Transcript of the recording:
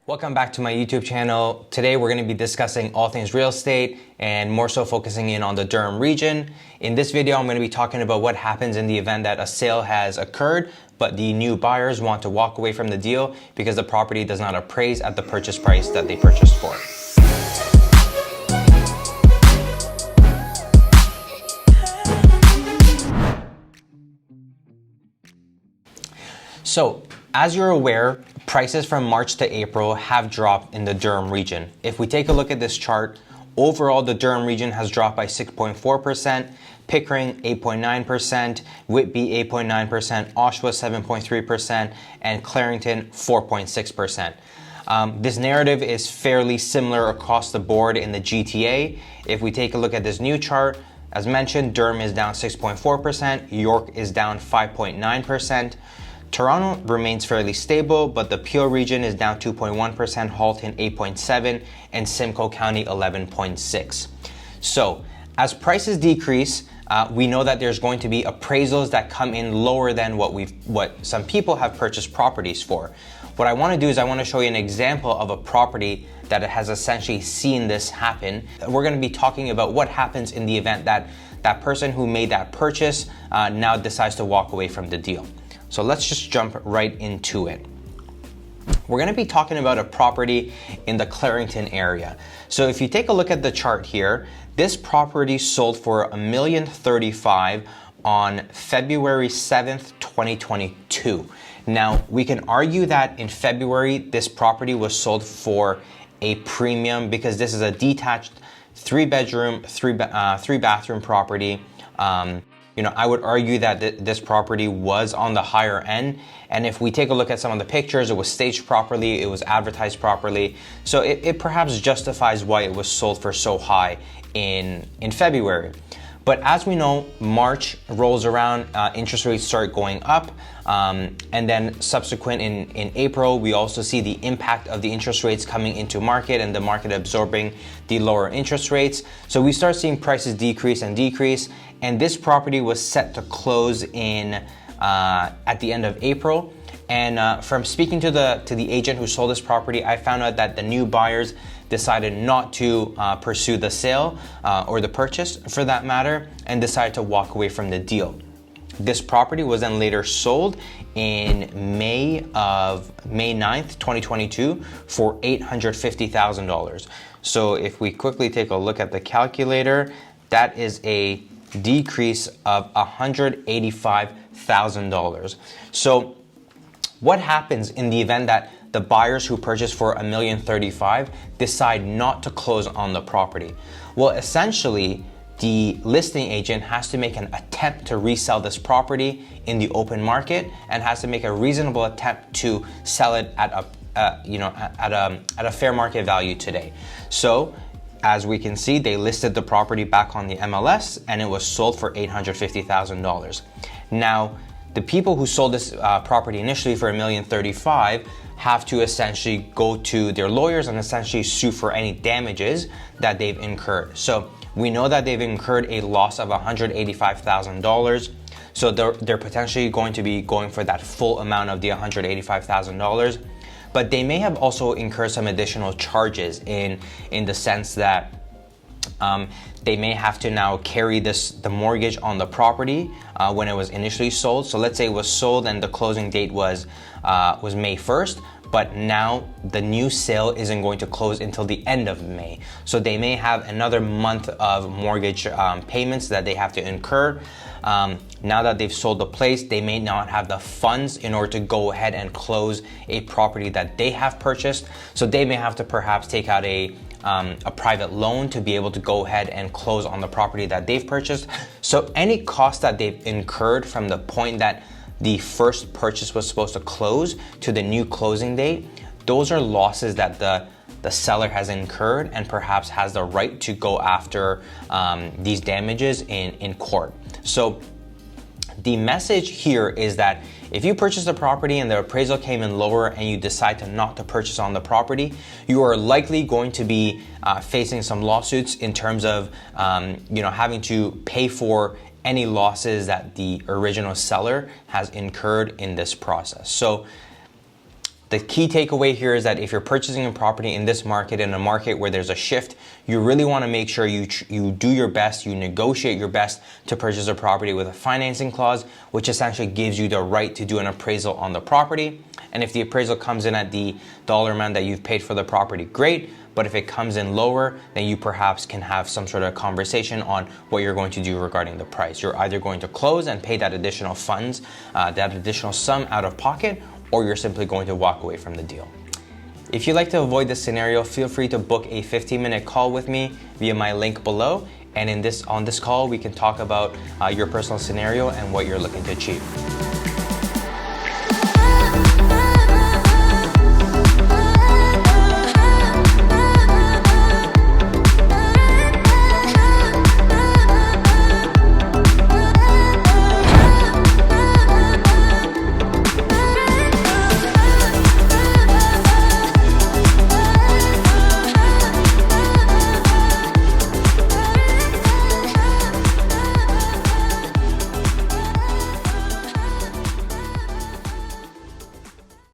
Welcome back to my YouTube channel. Today we're going to be discussing all things real estate and more so focusing in on the Durham region. In this video, I'm going to be talking about what happens in the event that a sale has occurred, but the new buyers want to walk away from the deal because the property does not appraise at the purchase price that they purchased for. So, as you're aware, prices from March to April have dropped in the Durham region. If we take a look at this chart, overall the Durham region has dropped by 6.4%, Pickering 8.9%, Whitby 8.9%, Oshawa 7.3%, and Clarington 4.6%. This narrative is fairly similar across the board in the GTA. If we take a look at this new chart, as mentioned, Durham is down 6.4%, York is down 5.9%. Toronto remains fairly stable, but the Peel region is down 2.1%, Halton 8.7%, and Simcoe County 11.6%. So, as prices decrease, we know that there's going to be appraisals that come in lower than what some people have purchased properties for. What I want to do is I want to show you an example of a property that has essentially seen this happen. We're going to be talking about what happens in the event that that person who made that purchase now decides to walk away from the deal. So let's just jump right into it. We're going to be talking about a property in the Clarington area. So if you take a look at the chart here, this property sold for $1,035,000 on February 7th, 2022. Now, we can argue that in February, this property was sold for a premium because this is a detached three bathroom property. I would argue that this property was on the higher end. And if we take a look at some of the pictures, it was staged properly, it was advertised properly. So it perhaps justifies why it was sold for so high in February. But as we know, March rolls around, interest rates start going up. And then subsequent in April, we also see the impact of the interest rates coming into market and the market absorbing the lower interest rates. So we start seeing prices decrease. And this property was set to close at the end of April. And from speaking to the agent who sold this property, I found out that the new buyers decided not to pursue the sale or the purchase for that matter, and decided to walk away from the deal. This property was then later sold in May 9th, 2022 for $850,000. So if we quickly take a look at the calculator, that is a decrease of $185,000. So what happens in the event that the buyers who purchased for $1,035,000 decide not to close on the property? Well, essentially, the listing agent has to make an attempt to resell this property in the open market and has to make a reasonable attempt to sell it at a fair market value today. So, as we can see, they listed the property back on the MLS and it was sold for $850,000. Now, the people who sold this property initially for $1,035,000 have to essentially go to their lawyers and essentially sue for any damages that they've incurred. So we know that they've incurred a loss of $185,000. So they're potentially going to be going for that full amount of the $185,000. But they may have also incurred some additional charges in the sense that they may have to now carry the mortgage on the property when it was initially sold. So let's say it was sold and the closing date was May 1st, but now the new sale isn't going to close until the end of May. So they may have another month of mortgage payments that they have to incur. Now that they've sold the place, they may not have the funds in order to go ahead and close a property that they have purchased. So they may have to perhaps take out a private loan to be able to go ahead and close on the property that they've purchased. So any cost that they've incurred from the point that the first purchase was supposed to close to the new closing date, those are losses that the seller has incurred and perhaps has the right to go after these damages in court. So the message here is that if you purchase a property and the appraisal came in lower and you decide not to purchase on the property, you are likely going to be facing some lawsuits in terms of having to pay for any losses that the original seller has incurred in this process. So The key takeaway here is that if you're purchasing a property in this market, in a market where there's a shift, you really want to make sure you do your best, you negotiate your best to purchase a property with a financing clause, which essentially gives you the right to do an appraisal on the property. And if the appraisal comes in at the dollar amount that you've paid for the property, great. But if it comes in lower, then you perhaps can have some sort of conversation on what you're going to do regarding the price. You're either going to close and pay that additional funds, that additional sum out of pocket, or you're simply going to walk away from the deal. If you'd like to avoid this scenario, feel free to book a 15-minute call with me via my link below. And on this call, we can talk about your personal scenario and what you're looking to achieve.